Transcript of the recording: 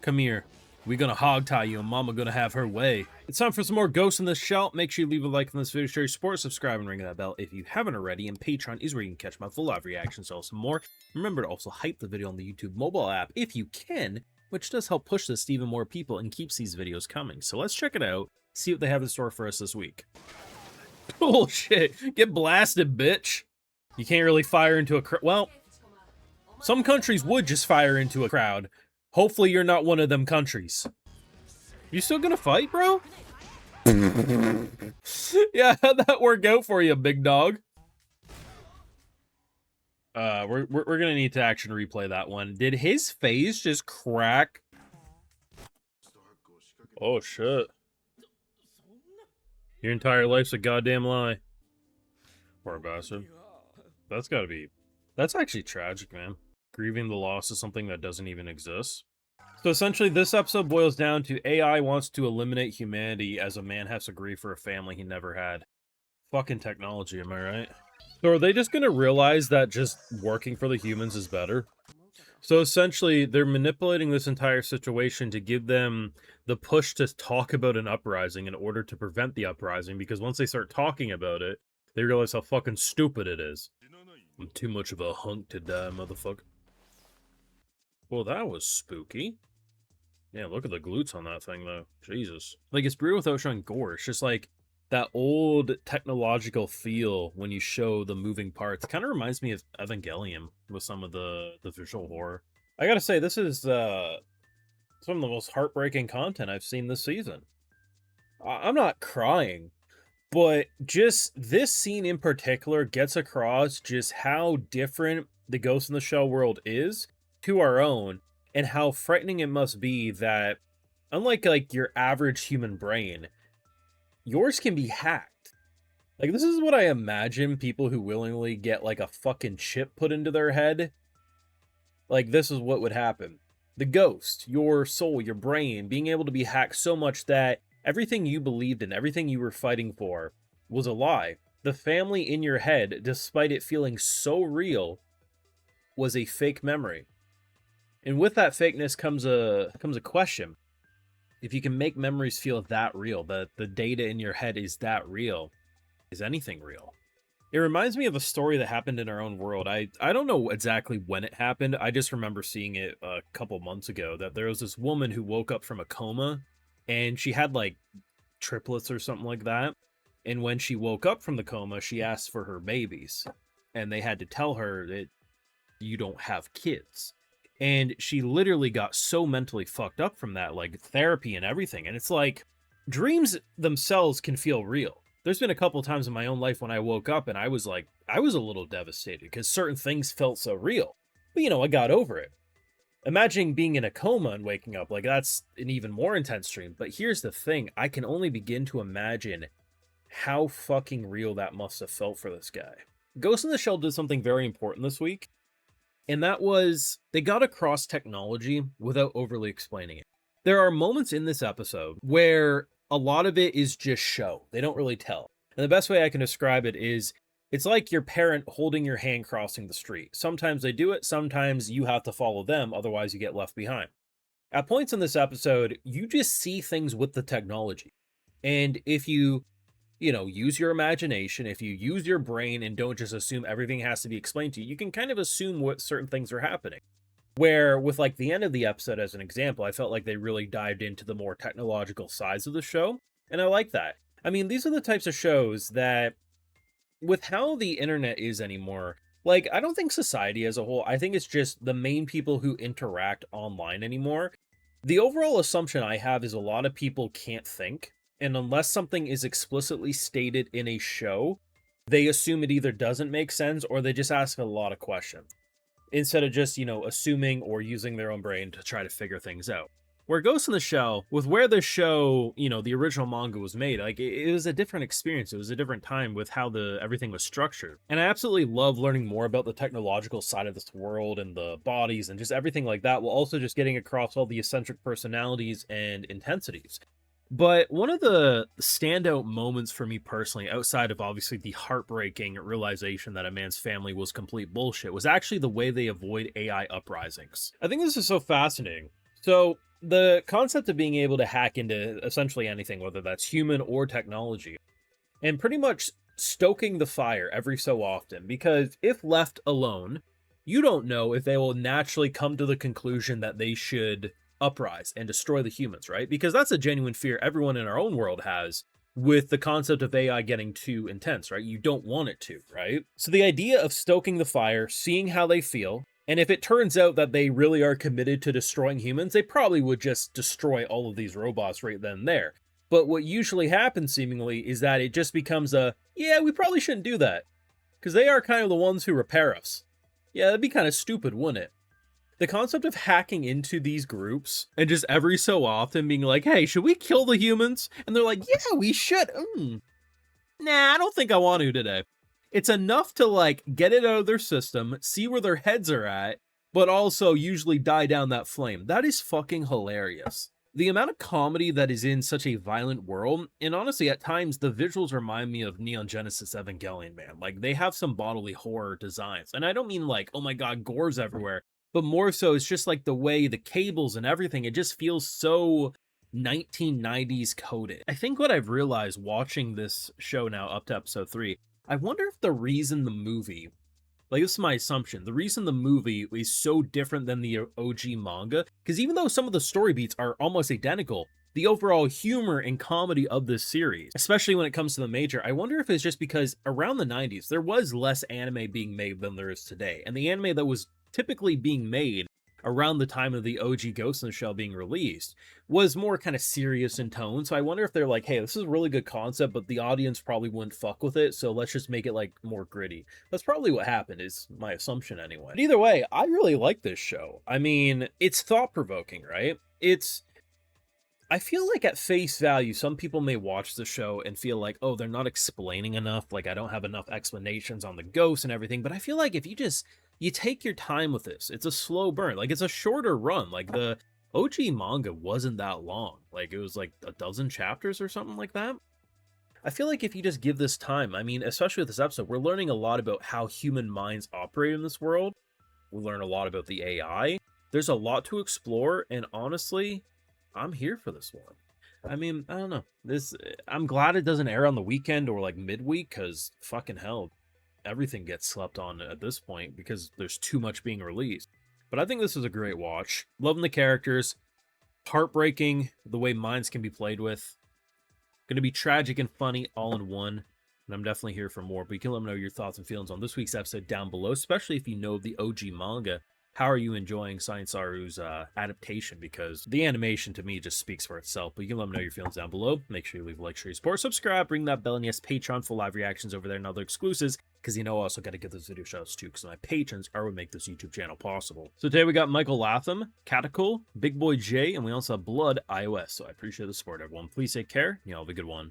Come here. We gonna hog tie you and mama gonna have her way. It's time for some more Ghosts in the Shell. Make sure you leave a like on this video, share your support, subscribe, and ring that bell if you haven't already. And Patreon is where you can catch my full live reactions to some more. Remember to also hype the video on the YouTube mobile app if you can, which does help push this to even more people and keeps these videos coming. So let's check it out, see what they have in store for us this week. Oh shit, get blasted, bitch. You can't really fire into a crowd. Well, some countries would just fire into a crowd. Hopefully you're not one of them countries. You still gonna fight, bro? Yeah, how'd that work out for you, big dog? We're gonna need to action replay that one. Did his face just crack? Oh shit. Your entire life's a goddamn lie. Poor bastard. That's gotta be... That's actually tragic, man. Grieving the loss of something that doesn't even exist. So essentially, this episode boils down to AI wants to eliminate humanity as a man has to grieve for a family he never had. Fucking technology, am I right? So are they just gonna realize that just working for the humans is better? So essentially, they're manipulating this entire situation to give them the push to talk about an uprising in order to prevent the uprising, because once they start talking about it, they realize how fucking stupid it is. I'm too much of a hunk to die, motherfucker. Well, that was spooky. Yeah, look at the glutes on that thing, though. Jesus. Like, it's brutal without showing gore. It's just like that old technological feel when you show the moving parts. It kind of reminds me of Evangelion with some of the visual horror. I gotta say, this is some of the most heartbreaking content I've seen this season. I'm not crying, but just this scene in particular gets across just how different the Ghost in the Shell world is to our own, and how frightening it must be that, unlike like your average human brain, yours can be hacked. Like, this is what I imagine people who willingly get like a fucking chip put into their head. Like, this is what would happen. The ghost, your soul, your brain, being able to be hacked so much that everything you believed in, everything you were fighting for, was a lie. The family in your head, despite it feeling so real, was a fake memory. And with that fakeness comes a question. If you can make memories feel that real, that the data in your head is that real, is anything real? It reminds me of a story that happened in our own world. I don't know exactly when it happened. I just remember seeing it a couple months ago, that there was this woman who woke up from a coma, and she had like triplets or something like that. And when she woke up from the coma, she asked for her babies, and they had to tell her that you don't have kids. And she literally got so mentally fucked up from that, like therapy and everything. And it's like, dreams themselves can feel real. There's been a couple times in my own life when I woke up and I was a little devastated because certain things felt so real. But, you know, I got over it. Imagining being in a coma and waking up, like, that's an even more intense dream. But here's the thing, I can only begin to imagine how fucking real that must have felt for this guy. Ghost in the Shell did something very important this week. And that was, they got across technology without overly explaining it. There are moments in this episode where a lot of it is just show. They don't really tell. And the best way I can describe it is, it's like your parent holding your hand crossing the street. Sometimes they do it, sometimes you have to follow them, otherwise you get left behind. At points in this episode, you just see things with the technology. And if you use your imagination, if you use your brain and don't just assume everything has to be explained to you, you can kind of assume what certain things are happening. Where with like the end of the episode as an example, I felt like they really dived into the more technological sides of the show. And I like that. I mean, these are the types of shows that, with how the internet is anymore, like, I don't think society as a whole, I think it's just the main people who interact online anymore. The overall assumption I have is a lot of people can't think. And unless something is explicitly stated in a show, they assume it either doesn't make sense or they just ask a lot of questions, instead of just, assuming or using their own brain to try to figure things out. Where Ghost in the Shell, with where the show, the original manga was made, like, it was a different experience. It was a different time with how everything was structured. And I absolutely love learning more about the technological side of this world and the bodies and just everything like that, while also just getting across all the eccentric personalities and intensities. But one of the standout moments for me personally, outside of obviously the heartbreaking realization that a man's family was complete bullshit, was actually the way they avoid AI uprisings. I think this is so fascinating. So the concept of being able to hack into essentially anything, whether that's human or technology, and pretty much stoking the fire every so often, because if left alone, you don't know if they will naturally come to the conclusion that they should uprise and destroy the humans, right? Because that's a genuine fear everyone in our own world has with the concept of AI getting too intense, right? You don't want it to, right? So the idea of stoking the fire, seeing how they feel, and if it turns out that they really are committed to destroying humans, they probably would just destroy all of these robots right then and there. But what usually happens, seemingly, is that it just becomes a, yeah, we probably shouldn't do that. Because they are kind of the ones who repair us. Yeah, that'd be kind of stupid, wouldn't it? The concept of hacking into these groups and just every so often being like, hey, should we kill the humans? And they're like, yeah, we should. Nah, I don't think I want to today. It's enough to like get it out of their system, see where their heads are at, but also usually die down that flame. That is fucking hilarious. The amount of comedy that is in such a violent world, and honestly, at times, the visuals remind me of Neon Genesis Evangelion, man. Like, they have some bodily horror designs. And I don't mean like, oh my god, gore's everywhere, but more so, it's just like the way the cables and everything, it just feels so 1990s coded. I think what I've realized watching this show now up to episode 3, I wonder if the reason the movie, like this is my assumption, the reason the movie is so different than the OG manga, because even though some of the story beats are almost identical, the overall humor and comedy of this series, especially when it comes to the major, I wonder if it's just because around the 90s, there was less anime being made than there is today. And the anime that was typically being made around the time of the OG Ghost in the Shell being released was more kind of serious in tone. So I wonder if they're like, hey, this is a really good concept, but the audience probably wouldn't fuck with it, so let's just make it like more gritty. That's probably what happened, is my assumption anyway. But either way, I really like this show. I mean, it's thought-provoking, right? I feel like at face value, some people may watch the show and feel like, oh, they're not explaining enough, like I don't have enough explanations on the ghosts and everything, but I feel like if you take your time with this, it's a slow burn, like it's a shorter run, like the OG manga wasn't that long, like it was like a dozen chapters or something like that. I feel like if you just give this time, I mean, especially with this episode, we're learning a lot about how human minds operate in this world. We learn a lot about the AI. There's a lot to explore, and honestly, I'm here for this one. I mean, I don't know. I'm glad it doesn't air on the weekend or like midweek, because fucking hell, everything gets slept on at this point because there's too much being released. But I think this is a great watch. Loving the characters. Heartbreaking the way minds can be played with. Going to be tragic and funny all in one. And I'm definitely here for more. But you can let me know your thoughts and feelings on this week's episode down below, especially if you know the OG manga. How are you enjoying Science Saru's adaptation? Because the animation to me just speaks for itself. But you can let me know your feelings down below. Make sure you leave a like, share, your support, subscribe, ring that bell, and yes, Patreon for live reactions over there and other exclusives. Because you know I also got to get those video shoutouts too, because my patrons are what make this YouTube channel possible. So today we got Michael Latham, Koukaku, Big Boy J, and we also have Blood iOS. So I appreciate the support, everyone. Please take care. You all have a good one.